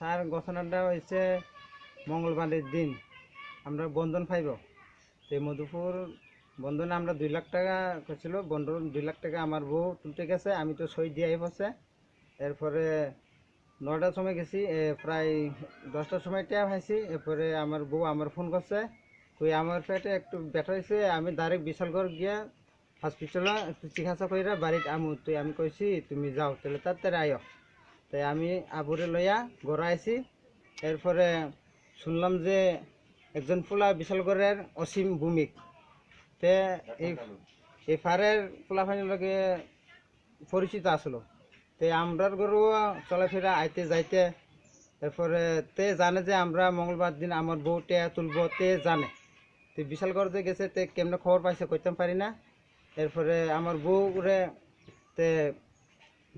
Sir ঘটনাটা হয়েছে মঙ্গলবারের দিন আমরা বন্ধন পাইব তো মধুপুর বন্ধনে আমরা 2 লাখ টাকা করছিল। বন্ধন 2 লাখ টাকা আমার বউ তুলতে গেছে, আমি তো সই দিয়ে পড়ছে। এরপরে 9টার সময় গেছি, প্রায় 10টার সময় টিয়া পাইছি। এরপরে আমার বউ আমার ফোন করছে, তুই আমার পেটে একটু ব্যথা হয়েছে, আমি ডাইরেক্ট বিশালগড় গিয়া হসপিটালে একটু চিকিৎসা কইরা বাড়িতে আমু। তুই আমি কইছি তুমি যাও তাহলে তাড়াতাড়ি আয়। তাই আমি আবুরে লইয়া ঘরে আইছি। এরপরে শুনলাম যে একজন পোলা বিশালগড়ের অসীম ভূমিক তে এই ফারের পোলাফানির লগে পরিচিত আসলো। তে আমরার গরু চলাফেরা আইতে যাইতে, এরপরে তে জানে যে আমরা মঙ্গলবার দিন আমার বউ টেয়া তুলব, তে জানে। তে বিশালগড় যে গেছে তে কেমনে খবর পাইছে কইতাম পারি না। এরপরে আমার বউ উড়ে তে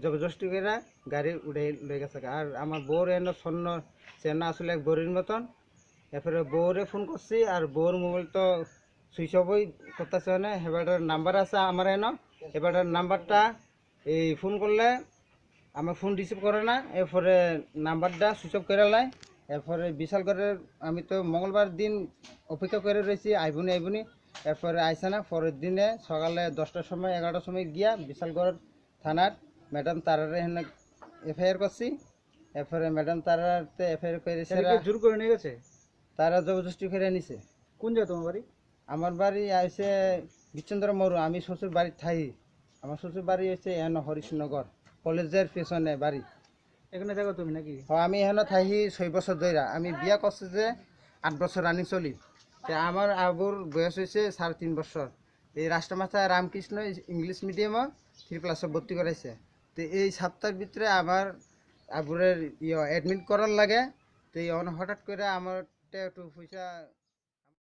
জবরদস্তি করে গাড়ি উড়ে লয়ে গেছে। আর আমার বউর এনে স্বর্ণ চেনা আসলে এক বড়ির মতন। এরপরে বউরে ফোন করছি, আর বউর মোবাইল তো সুইচ অফই করতেছে না। হেবাটার নাম্বার আছে আমার এনে, হেবাটার নাম্বারটা এই ফোন করলে আমার ফোন রিসিভ করে না। এরপরে নাম্বারটা সুইচ অফ করে লাই। এরপরে বিশালগড়ের আমি তো মঙ্গলবার দিন অপেক্ষা করে রয়েছি আইবুনি। এরপরে আইসে না। পরের দিনে সকালে 10টার সময় 11টার সময় গিয়া বিশালগড় থানার ম্যাডাম তারারে এখানে এফআইআর করছি। এরপরে ম্যাডাম তারাতে এফআইআর করে জোর করে নিয়ে গেছে। তারা জবরদস্তি করে নিছে। কোন জায়গা তোমার বাড়ি? আমার বাড়ি আইসে বিচন্দ্র মরু। আমি শ্বশুর বাড়ি থাই। আমার শ্বশুর বাড়ি হচ্ছে এন হরিশনগর কলেজের পেছনে বাড়ি। এখানে থাকো তুমি নাকি? আমি এখানে থাকি 6 বছর ধরে। আমি বিয়া করছি যে 8 বছর রানিং চলি। আমার আবুর বয়স হয়েছে 3.5 বছর। এই রাষ্ট্রমাতা রামকৃষ্ণ ইংলিশ মিডিয়ামে 3 ক্লাসে ভর্তি করাইছে। তো এই সপ্তাহের ভিতরে আমার আবুরের অ্যাডমিট করার লাগে। তো এই হঠাৎ করে আমার একটু পয়সা